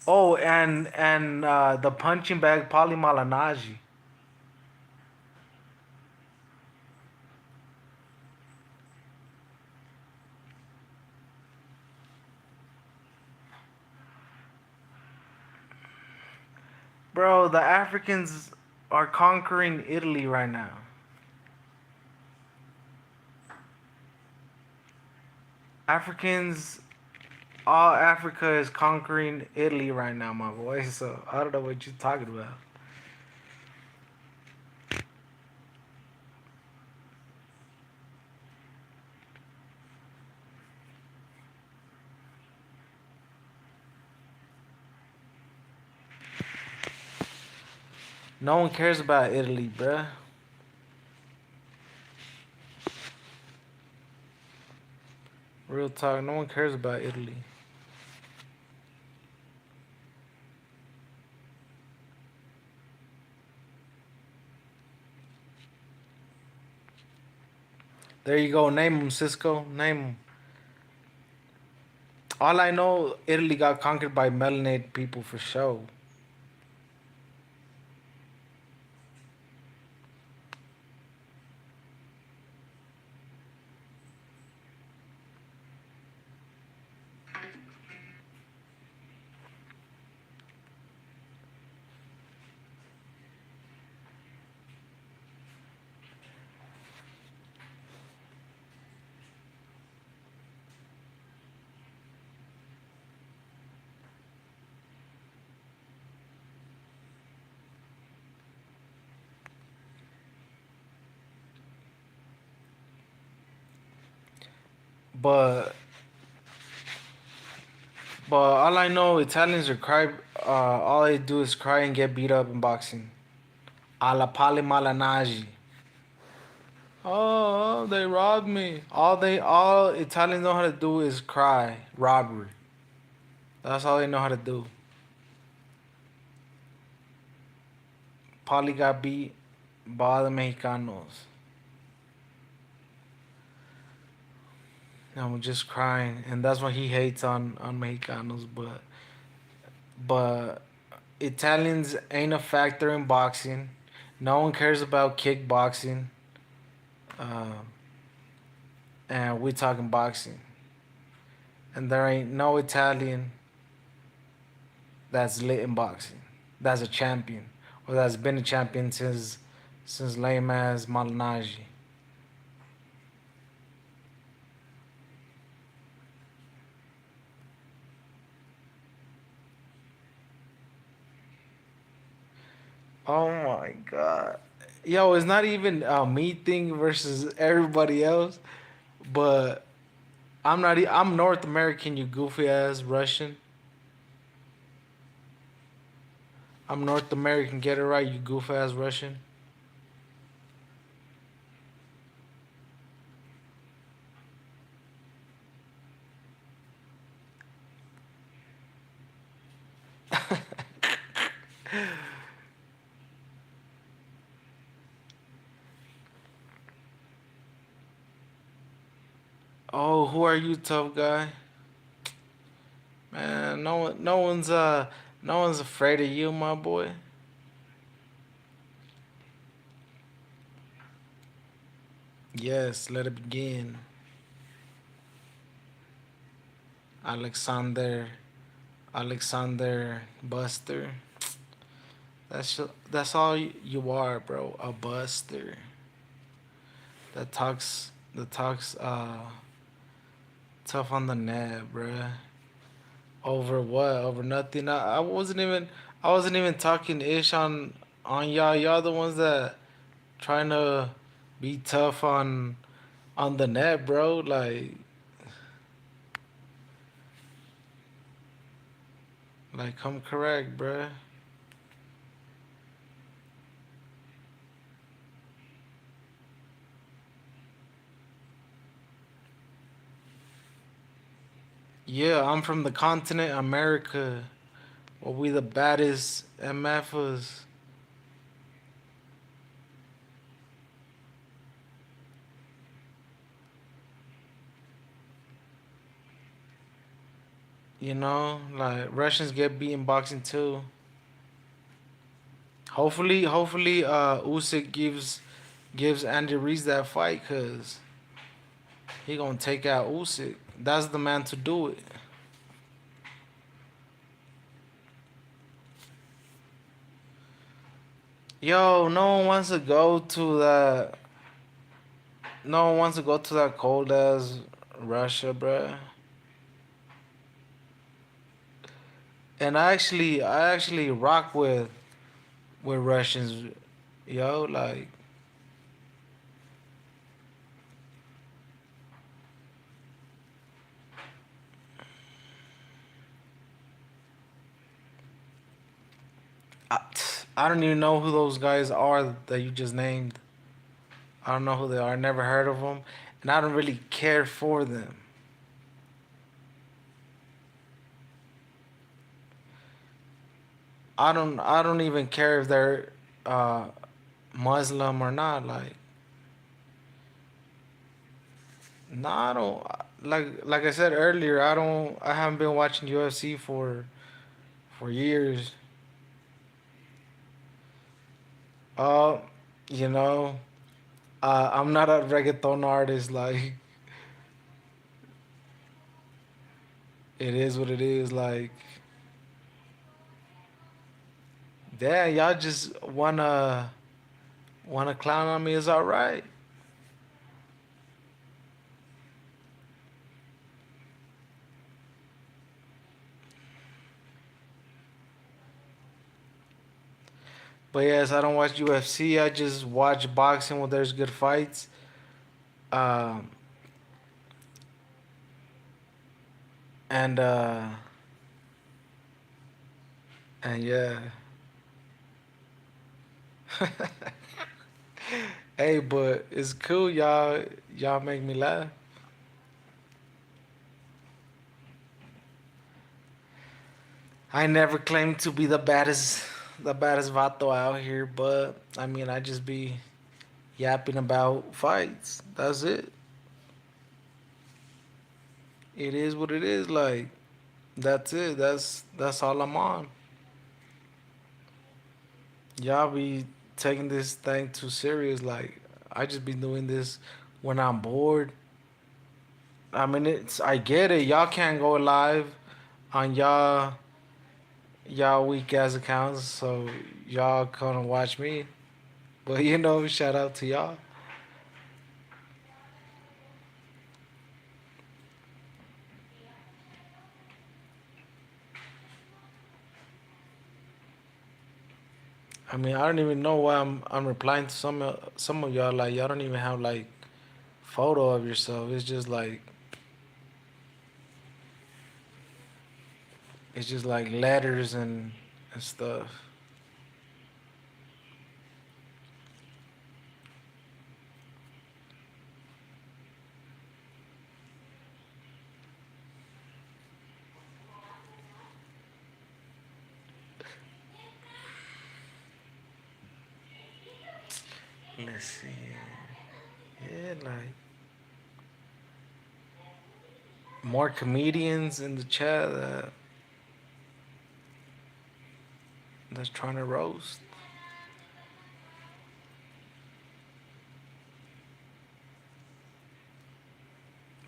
Oh, and the punching bag Polly Malignaggi. Bro, the Africans are conquering Italy right now. Africans, all Africa is conquering Italy right now, my boy. So I don't know what you're talking about. No one cares about Italy, bruh. Real talk, no one cares about Italy. There you go. Name them, Cisco. Name them. All I know, Italy got conquered by melanated people for sure. But all I know, Italians are cry. All they do is cry and get beat up in boxing. Alla pali malanagi. Oh, they robbed me. All Italians know how to do is cry, robbery. That's all they know how to do. Pali got beat by the Mexicanos. I'm just crying, and that's what he hates on Mexicanos. But Italians ain't a factor in boxing. No one cares about kickboxing. Um, and we talking boxing. And there ain't no Italian that's lit in boxing. That's a champion, or that's been a champion since lame ass Malnagi. Oh my god. Yo, it's not even a me thing versus everybody else, but I'm North American, you goofy ass Russian. I'm North American, get it right, you goofy ass Russian. Oh, who are you, tough guy? Man, no one's afraid of you, my boy. Yes, let it begin. Alexander, Alexander Buster. That's all you are, bro. A buster that talks tough on the net, bruh. Over what? Over nothing. I wasn't even talking ish on y'all. Y'all the ones that trying to be tough on the net, bro. Like come correct, bruh. Yeah, I'm from the continent America. Well, we the baddest MFers. You know, like Russians get beat in boxing too. Hopefully, Usyk gives Andy Reese that fight, cause he gonna take out Usyk. That's the man to do it. Yo, no one wants to go to that. No one wants to go to that cold ass Russia, bruh. And I actually rock with Russians, yo. Like, I, I don't even know who those guys are that you just named. I don't know who they are. I never heard of them, and I don't really care for them. I don't even care if they're uh, Muslim or not. Like, nah, I don't. Like I said earlier, I haven't been watching UFC for years. Uh, you know, I'm not a reggaeton artist. Like, it is what it is. Like, damn, y'all just wanna clown on me is all right. But yes, I don't watch UFC. I just watch boxing when there's good fights. Um, and and yeah. Hey, but it's cool, y'all. Y'all make me laugh. I never claimed to be the baddest vato out here, but I mean, I just be yapping about fights. That's it. It is what it is. Like, that's it. That's all I'm on. Y'all be taking this thing too serious. Like, I just be doing this when I'm bored. I mean, I get it. Y'all can't go live on y'all weak ass accounts, so y'all come and watch me. But shout out to y'all. I mean, I don't even know why I'm replying to some of y'all. Like, y'all don't even have like photo of yourself. It's just like letters and stuff. Let's see. Yeah, like more comedians in the chat that's trying to roast.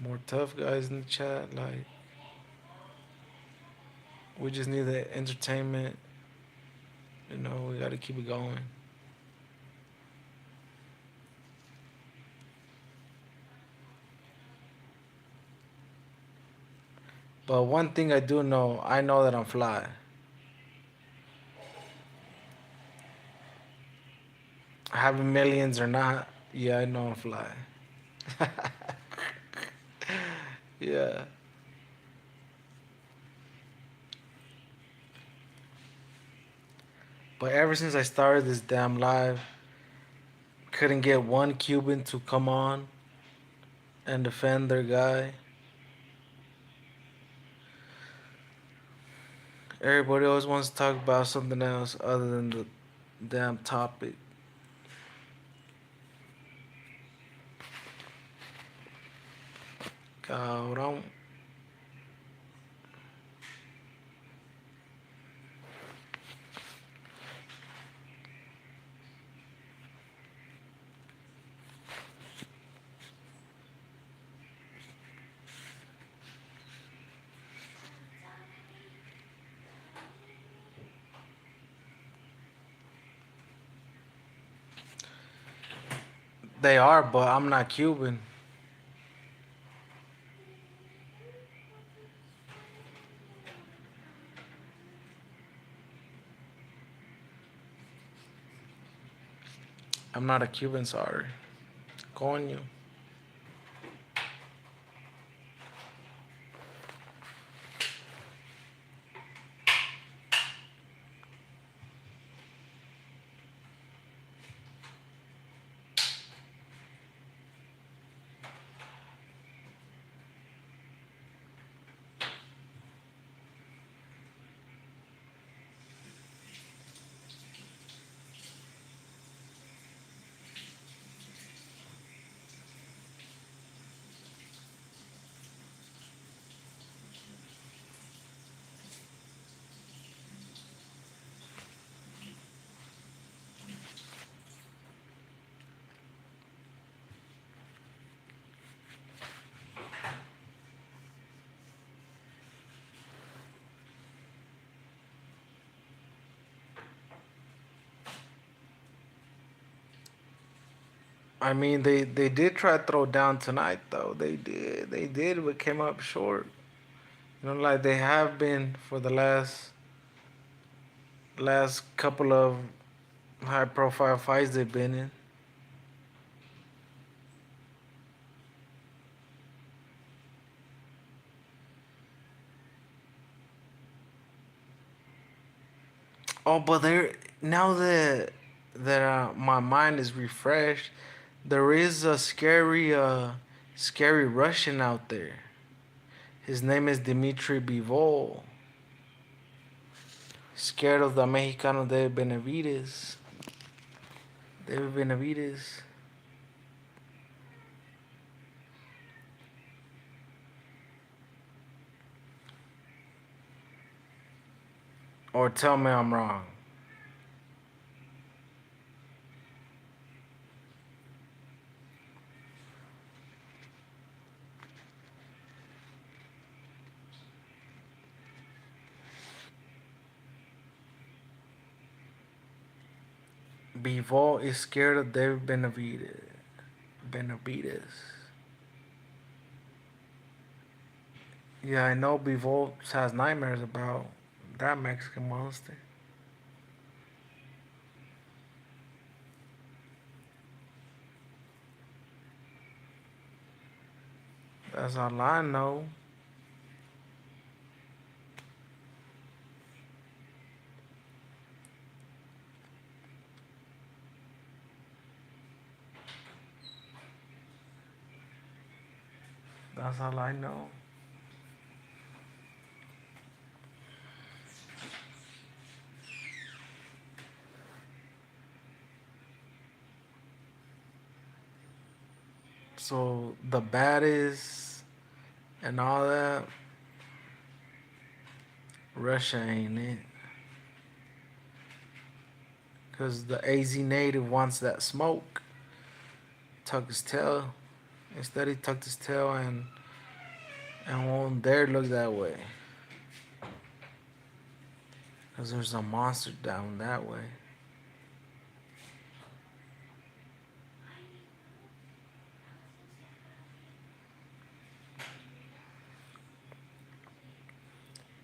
More tough guys in the chat. Like, we just need the entertainment. We got to keep it going. But one thing I know that I'm fly. Having millions or not, yeah, I know I'm fly. Yeah. But ever since I started this damn live, couldn't get one Cuban to come on and defend their guy. Everybody always wants to talk about something else other than the damn topic. Cabrón. They are, but I'm not Cuban. I'm not a Cuban, sorry. Coño. I mean, they did try to throw down tonight, though. They did. They did, but came up short. You know, like they have been for the last couple of high profile fights they've been in. Oh, but there now that my mind is refreshed, there is a scary Russian out there. His name is Dmitry Bivol. Scared of the Mexicano David Benavides. David Benavides. Or tell me I'm wrong. Bivol is scared of David Benavides. Benavides. Yeah, I know Bivol has nightmares about that Mexican monster. That's all I know. That's all I know. So the baddest and all that, Russia ain't it. Cause the AZ native wants that smoke. Tuck his tail. Instead he tucked his tail and won't dare look that way. Cause there's a monster down that way.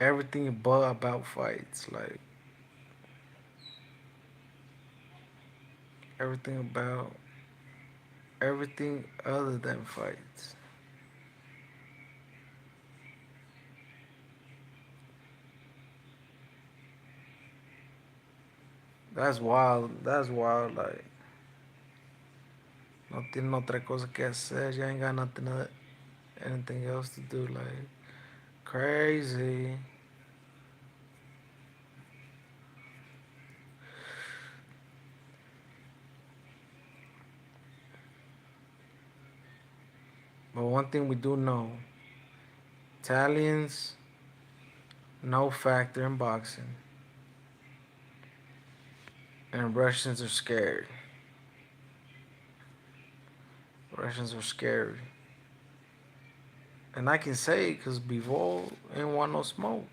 Everything but about fights. Like everything about everything other than fights. That's wild. That's wild. Like no tiene otra cosa que hacer. You ain't got anything else to do. Like crazy. But one thing we do know, Italians, no factor in boxing, and Russians are scared. Russians are scary. And I can say it because Bivol ain't want no smoke.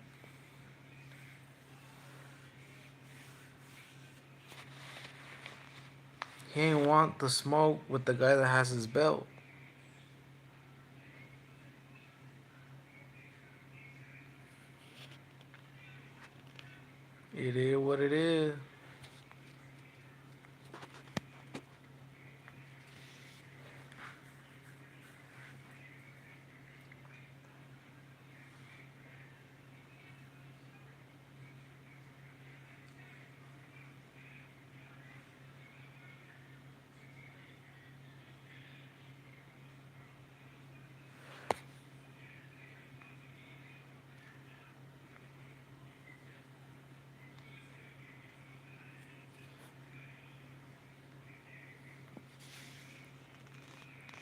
He ain't want the smoke with the guy that has his belt. It is what it is.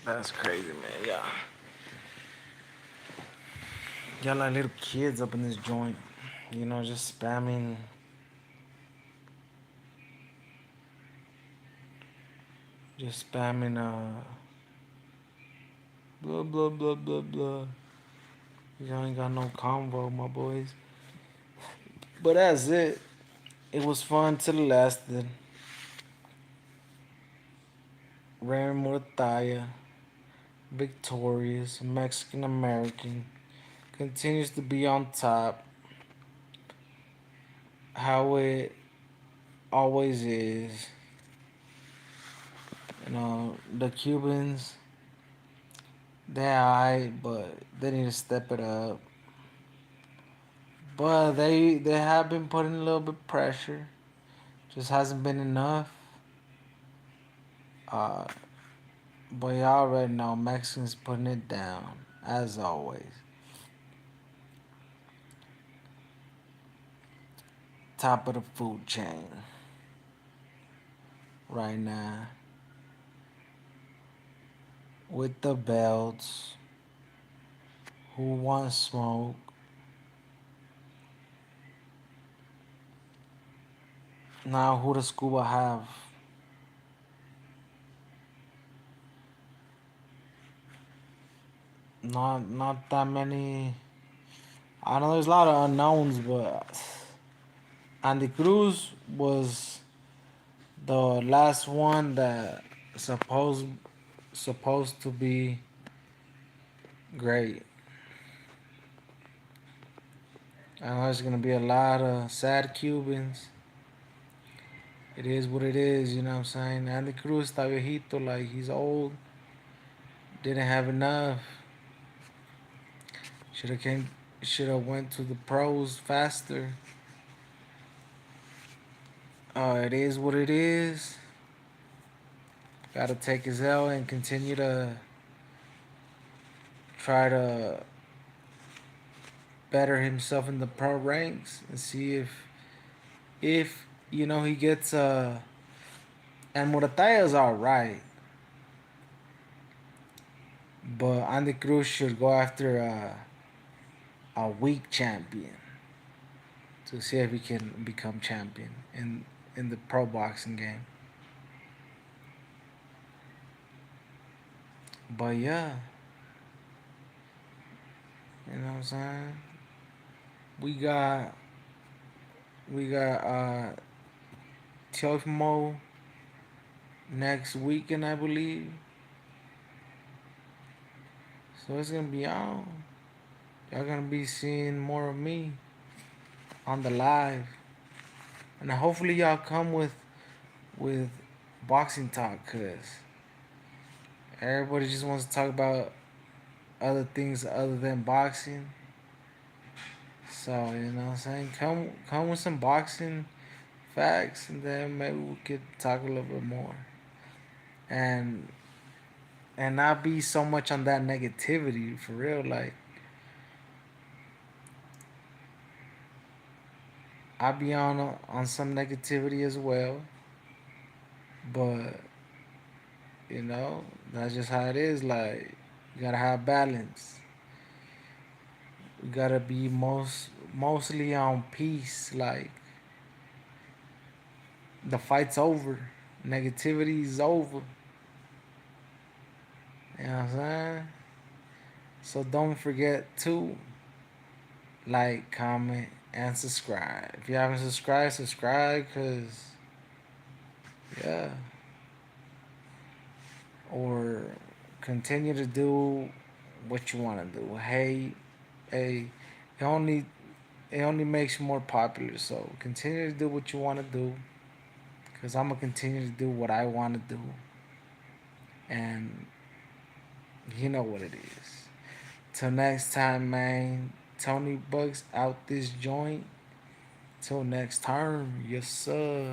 That's crazy, man. Yeah. Y'all like little kids up in this joint. You know, just spamming, blah, blah, blah, blah, blah. Y'all ain't got no convo, my boys. But that's it. It was fun till it lasted. Raymond Muratalla, victorious, Mexican American, continues to be on top. How it always is. You know, the Cubans, they're alright, but they need to step it up. But they have been putting a little bit pressure. Just hasn't been enough. Uh, but you already know Mexicans putting it down as always. Top of the food chain right now with the belts. Who wants smoke? Now who does Cuba have? Not that many. I know there's a lot of unknowns, but Andy Cruz was the last one that supposed supposed to be great. I know there's gonna be a lot of sad Cubans. It is what it is, you know what I'm saying? Andy Cruz está viejito, like he's old. Didn't have enough. Should have went to the pros faster. It is what it is. Gotta take his L and continue to try to better himself in the pro ranks and see if you know he gets and Morataya's alright. But Andy Cruz should go after a weak champion to see if he can become champion in the pro boxing game. But yeah, you know what I'm saying? We got we got Teofimo next weekend, I believe. So it's gonna be on. Y'all gonna be seeing more of me on the live, and hopefully y'all come with boxing talk, cause everybody just wants to talk about other things other than boxing. So you know what I'm saying, come with some boxing facts, and then maybe we could talk a little bit more, and and not be so much on that negativity for real. Like I be on some negativity as well, but you know that's just how it is. Like you gotta have balance. We gotta be mostly on peace. Like the fight's over, negativity is over. You know what I'm saying? So don't forget to like, comment, and subscribe. If you haven't subscribed, subscribe, cause yeah, or continue to do what you want to do. Hey, it only it only makes you more popular. So continue to do what you want to do, cause I'm gonna continue to do what I want to do, and you know what it is. Till next time, man. Tony Bucks out this joint. Till next time, yes sir.